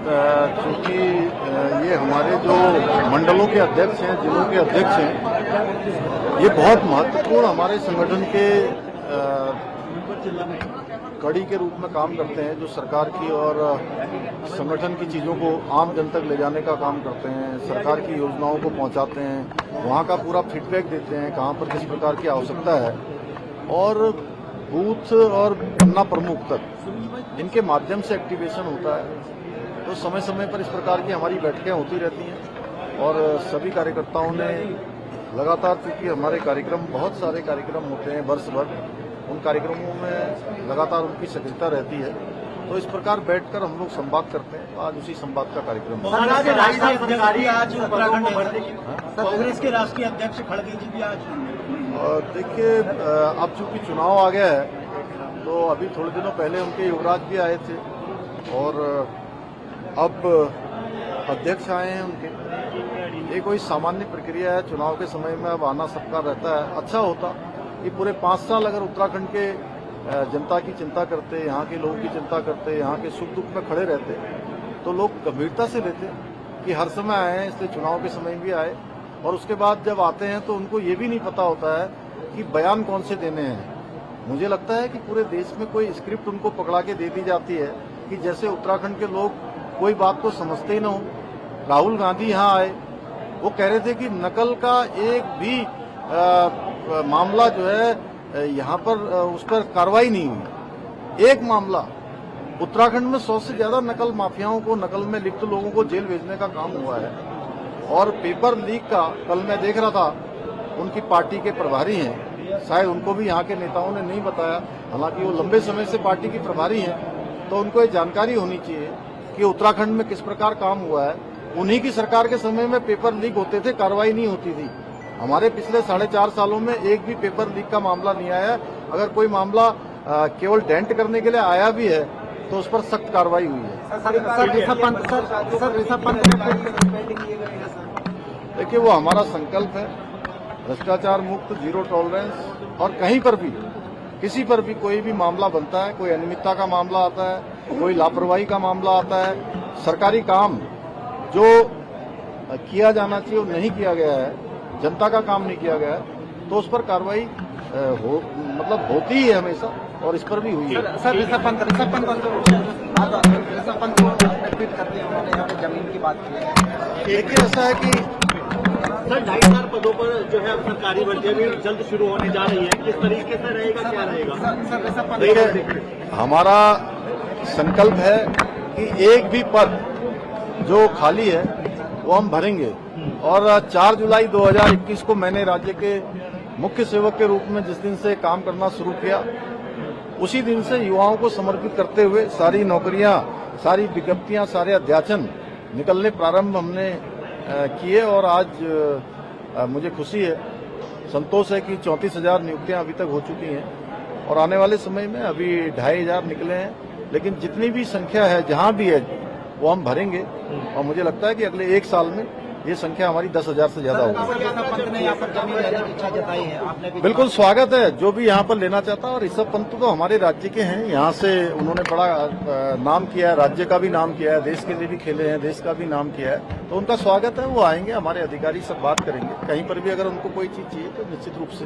चूँकि ये हमारे जो मंडलों के अध्यक्ष हैं, जिलों के अध्यक्ष हैं, ये बहुत महत्वपूर्ण हमारे संगठन के कड़ी के रूप में काम करते हैं, जो सरकार की और संगठन की चीज़ों को आम जन तक ले जाने का काम करते हैं, सरकार की योजनाओं को पहुंचाते हैं, वहां का पूरा फीडबैक देते हैं, कहां पर किस प्रकार की आवश्यकता है, और बूथ और पन्ना प्रमुख तक इनके माध्यम से एक्टिवेशन होता है। तो समय समय पर इस प्रकार की हमारी बैठकें होती रहती हैं और सभी कार्यकर्ताओं ने लगातार, चूंकि हमारे कार्यक्रम बहुत सारे कार्यक्रम होते हैं वर्ष भर, उन कार्यक्रमों में लगातार उनकी सक्रियता रहती है। तो इस प्रकार बैठकर हम लोग संवाद करते हैं। आज उसी संवाद का कार्यक्रम है। कांग्रेस के राष्ट्रीय अध्यक्ष खड़गे जी भी आज। देखिए, अब चूंकि चुनाव आ गया है, तो अभी थोड़े दिनों पहले उनके युवराज भी आए थे और अब अध्यक्ष आए हैं उनके। ये कोई सामान्य प्रक्रिया है, चुनाव के समय में अब आना सबका रहता है। अच्छा होता कि पूरे 5 साल अगर उत्तराखंड के जनता की चिंता करते, यहाँ के लोगों की चिंता करते, यहाँ के सुख दुख में खड़े रहते, तो लोग गंभीरता से लेते कि हर समय आए हैं, इसलिए चुनाव के समय भी आए। और उसके बाद जब आते हैं तो उनको ये भी नहीं पता होता है कि बयान कौन से देने हैं। मुझे लगता है कि पूरे देश में कोई स्क्रिप्ट उनको पकड़ा के दे दी जाती है कि जैसे उत्तराखंड के लोग कोई बात को समझते ही न हो। राहुल गांधी यहाँ आए, वो कह रहे थे कि नकल का एक भी मामला जो है यहाँ पर उस पर कार्रवाई नहीं हुई। एक मामला उत्तराखंड में 100 से ज्यादा नकल माफियाओं को, नकल में लिप्त लोगों को जेल भेजने का काम हुआ है। और पेपर लीक का कल मैं देख रहा था, उनकी पार्टी के प्रभारी हैं, शायद उनको भी यहाँ के नेताओं ने नहीं बताया, हालांकि वो लंबे समय से पार्टी की प्रभारी हैं, तो उनको ये जानकारी होनी चाहिए कि उत्तराखंड में किस प्रकार काम हुआ है। उन्हीं की सरकार के समय में पेपर लीक होते थे, कार्रवाई नहीं होती थी। हमारे पिछले 4.5 सालों में एक भी पेपर लीक का मामला नहीं आया। अगर कोई मामला केवल डेंट करने के लिए आया भी है तो उस पर सख्त कार्रवाई हुई है। देखिए, वो हमारा संकल्प है, भ्रष्टाचार मुक्त, जीरो टॉलरेंस। और कहीं पर भी, किसी पर भी कोई भी मामला बनता है, कोई अनियमितता का मामला आता है, कोई लापरवाही का मामला आता है, सरकारी काम जो किया जाना चाहिए वो नहीं किया गया है, जनता का काम नहीं किया गया है, तो उस पर कार्रवाई होती ही है हमेशा, और इस पर भी हुई है। जमीन की बात की है। देखिए, ऐसा है कि सर 2,500 पदों पर जो है सरकारी भर्तियां भी जल्द शुरू होने जा रही है, किस तरीके से रहेगा, क्या रहेगा? देखिए, हमारा संकल्प है कि एक भी पद जो खाली है वो हम भरेंगे। और 4 जुलाई 2021 को मैंने राज्य के मुख्य सेवक के रूप में जिस दिन से काम करना शुरू किया, उसी दिन से युवाओं को समर्पित करते हुए सारी नौकरियां, सारी विज्ञप्तियां, सारे अध्याचन निकलने प्रारंभ हमने किए। और आज मुझे खुशी है, संतोष है कि 34,000 नियुक्तियां अभी तक हो चुकी हैं और आने वाले समय में अभी 2,500 निकले हैं। लेकिन जितनी भी संख्या है, जहां भी है, वो हम भरेंगे। और मुझे लगता है कि अगले 1 साल में ये संख्या हमारी 10,000 से ज्यादा होगी। बिल्कुल स्वागत है जो भी यहाँ पर लेना चाहता है। और ऋषभ पंत तो हमारे राज्य के हैं, यहाँ से उन्होंने बड़ा नाम किया है, राज्य का भी नाम किया है, देश के लिए भी खेले हैं, देश का भी नाम किया है, तो उनका स्वागत है। वो आएंगे, हमारे अधिकारी सब बात करेंगे। कहीं पर भी अगर उनको कोई चीज चाहिए तो निश्चित रूप से